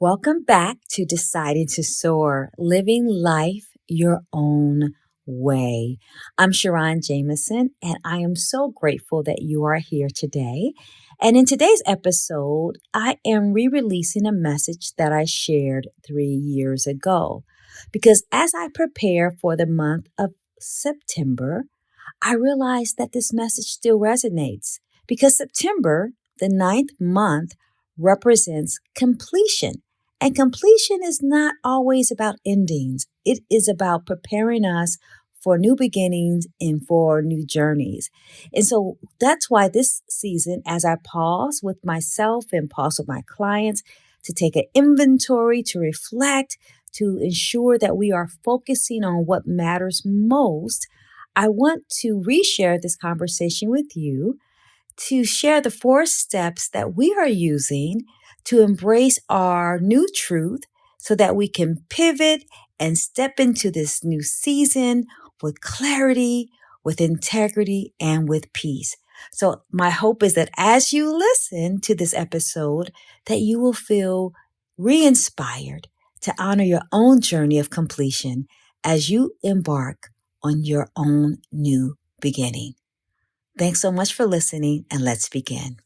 Welcome back to Deciding to Soar, Living Life Your Own Way. I'm SharRon Jamison, and I am so grateful that you are here today. And in today's episode, I am re releasing a message that I shared 3 years ago. Because as I prepare for the month of September, I realized that this message still resonates because September, the ninth month, represents completion. And completion is not always about endings. It is about preparing us for new beginnings and for new journeys. And so that's why this season, as I pause with myself and pause with my clients to take an inventory, to reflect, to ensure that we are focusing on what matters most, I want to reshare this conversation with you to share the 4 steps that we are using to embrace our new truth so that we can pivot and step into this new season with clarity, with integrity, and with peace. So my hope is that as you listen to this episode, that you will feel re-inspired to honor your own journey of completion as you embark on your own new beginning. Thanks so much for listening, and let's begin.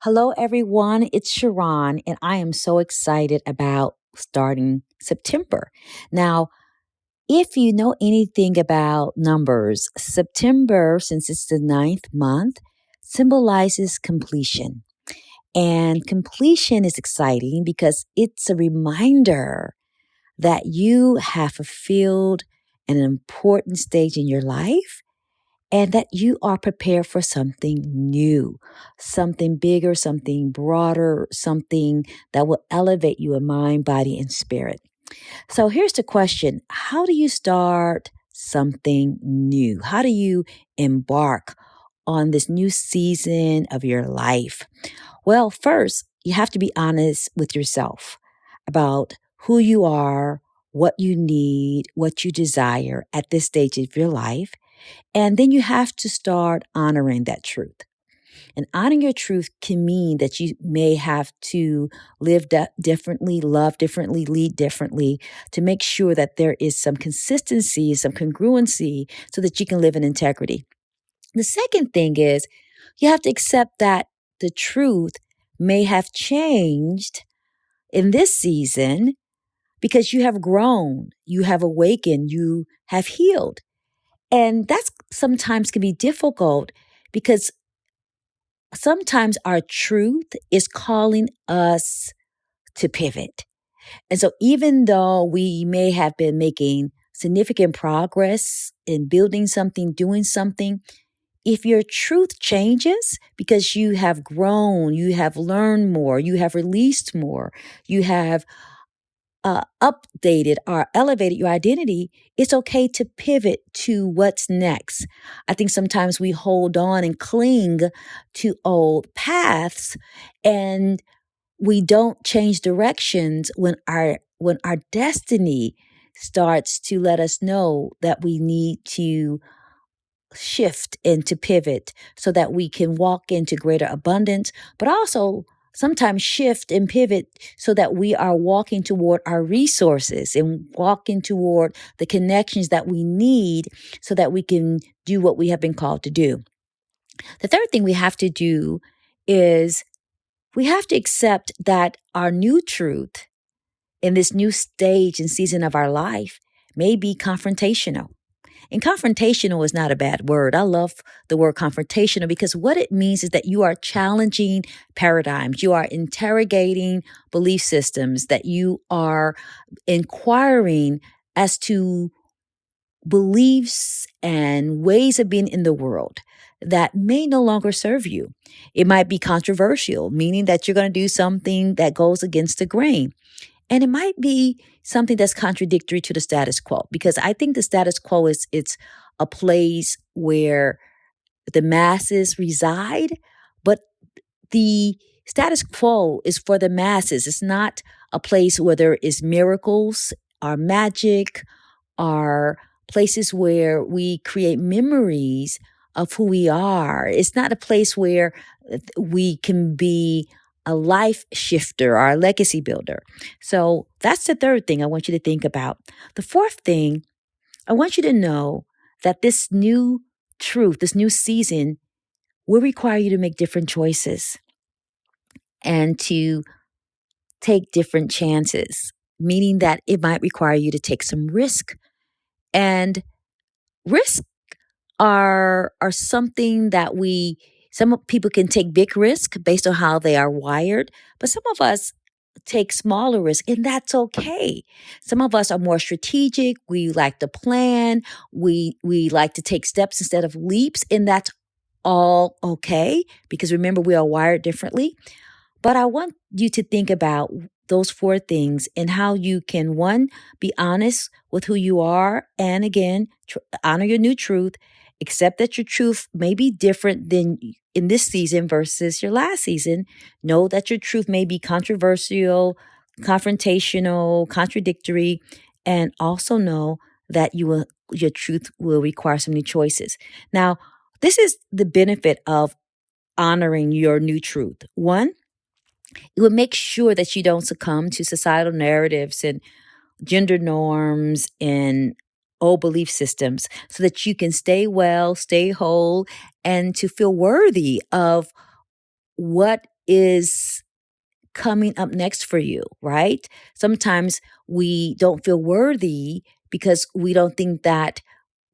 Hello, everyone. It's SharRon, and I am so excited about starting September. Now, if you know anything about numbers, September, since it's the ninth month, symbolizes completion. And completion is exciting because it's a reminder that you have fulfilled an important stage in your life and that you are prepared for something new, something bigger, something broader, something that will elevate you in mind, body, and spirit. So here's the question. How do you start something new? How do you embark on this new season of your life? Well, first, you have to be honest with yourself about who you are, what you need, what you desire at this stage of your life. And then you have to start honoring that truth. And honoring your truth can mean that you may have to live differently, love differently, lead differently to make sure that there is some consistency, some congruency so that you can live in integrity. The second thing is you have to accept that the truth may have changed in this season because you have grown, you have awakened, you have healed. And that's sometimes can be difficult because sometimes our truth is calling us to pivot. And so even though we may have been making significant progress in building something, doing something, if your truth changes because you have grown, you have learned more, you have released more, you have updated or elevated your identity, it's okay to pivot to what's next. I think sometimes we hold on and cling to old paths and we don't change directions when our destiny starts to let us know that we need to shift and to pivot so that we can walk into greater abundance, but also sometimes shift and pivot so that we are walking toward our resources and walking toward the connections that we need so that we can do what we have been called to do. The third thing we have to do is we have to accept that our new truth in this new stage and season of our life may be confrontational. And confrontational is not a bad word. I love the word confrontational because what it means is that you are challenging paradigms. You are interrogating belief systems, that you are inquiring as to beliefs and ways of being in the world that may no longer serve you. It might be controversial, meaning that you're going to do something that goes against the grain. And it might be something that's contradictory to the status quo, because I think the status quo it's a place where the masses reside, but the status quo is for the masses. It's not a place where there is miracles or magic or places where we create memories of who we are. It's not a place where we can be a life shifter or a legacy builder. So that's the third thing I want you to think about. The fourth thing, I want you to know that this new truth, this new season will require you to make different choices and to take different chances, meaning that it might require you to take some risk. And risks are something that some people can take big risk based on how they are wired, but some of us take smaller risk, and that's okay. Some of us are more strategic. We like to plan. We like to take steps instead of leaps, and that's all okay, because remember, we are wired differently. But I want you to think about those four things and how you can, one, be honest with who you are. And again, honor your new truth. Accept that your truth may be different than in this season versus your last season. Know that your truth may be controversial, confrontational, contradictory, and also know that your truth will require some new choices. Now, this is the benefit of honoring your new truth. One, it will make sure that you don't succumb to societal narratives and gender norms and old belief systems, so that you can stay well, stay whole, and to feel worthy of what is coming up next for you, right? Sometimes we don't feel worthy because we don't think that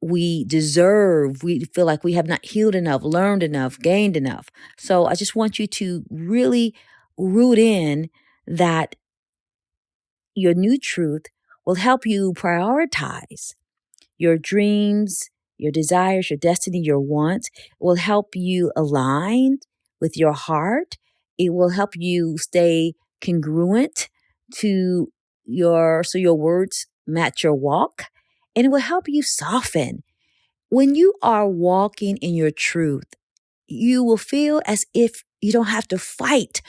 we deserve, we feel like we have not healed enough, learned enough, gained enough. So I just want you to really root in that your new truth will help you prioritize your dreams, your desires, your destiny, your wants. It will help you align with your heart. It will help you stay congruent to so your words match your walk. And it will help you soften. When you are walking in your truth, you will feel as if you don't have to fight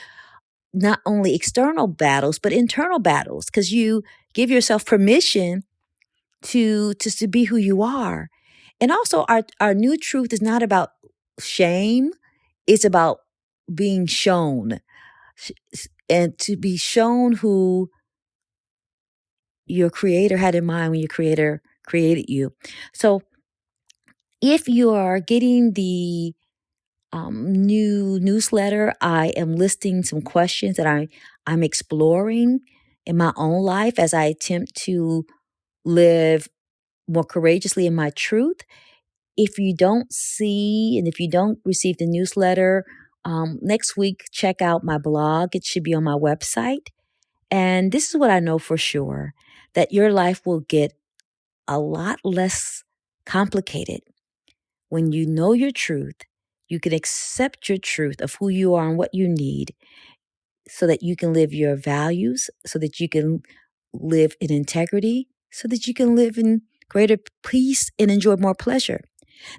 not only external battles, but internal battles, because you give yourself permission to be who you are. And also our new truth is not about shame. It's about being shown, and to be shown who your creator had in mind when your creator created you. So if you are getting the new newsletter, I am listing some questions that I'm exploring in my own life as I attempt to live more courageously in my truth. If you don't see and if you don't receive the newsletter, next week, check out my blog. It should be on my website. And this is what I know for sure, that your life will get a lot less complicated when you know your truth. You can accept your truth of who you are and what you need, so that you can live your values, so that you can live in integrity, so that you can live in greater peace and enjoy more pleasure.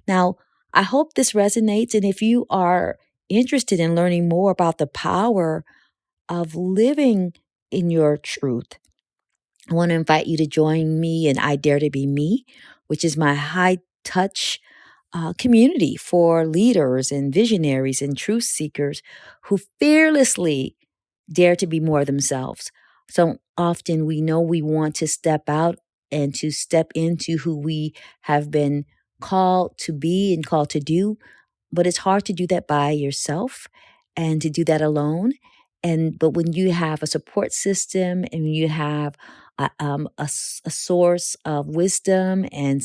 Now, I hope this resonates. And if you are interested in learning more about the power of living in your truth, I want to invite you to join me in I Dare to Be Me, which is my high touch community for leaders and visionaries and truth seekers who fearlessly dare to be more themselves. So often we know we want to step out and to step into who we have been called to be and called to do, but it's hard to do that by yourself and to do that alone. But when you have a support system and you have a source of wisdom and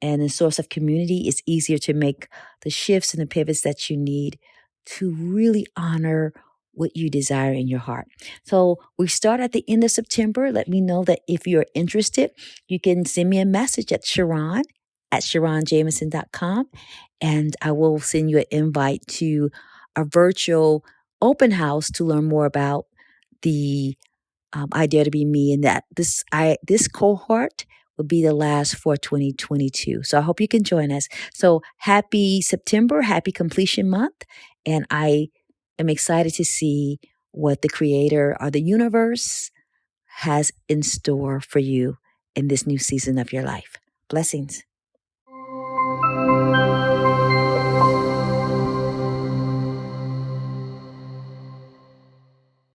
a source of community, it's easier to make the shifts and the pivots that you need to really honor what you desire in your heart. So we start at the end of September. Let me know that if you're interested, you can send me a message at SharRon at SharRonJamison.com, and I will send you an invite to a virtual open house to learn more about the I Dare to Be Me, and that this cohort will be the last for 2022. So I hope you can join us. So happy September, happy completion month, and I am excited to see what the Creator or the universe has in store for you in this new season of your life. Blessings.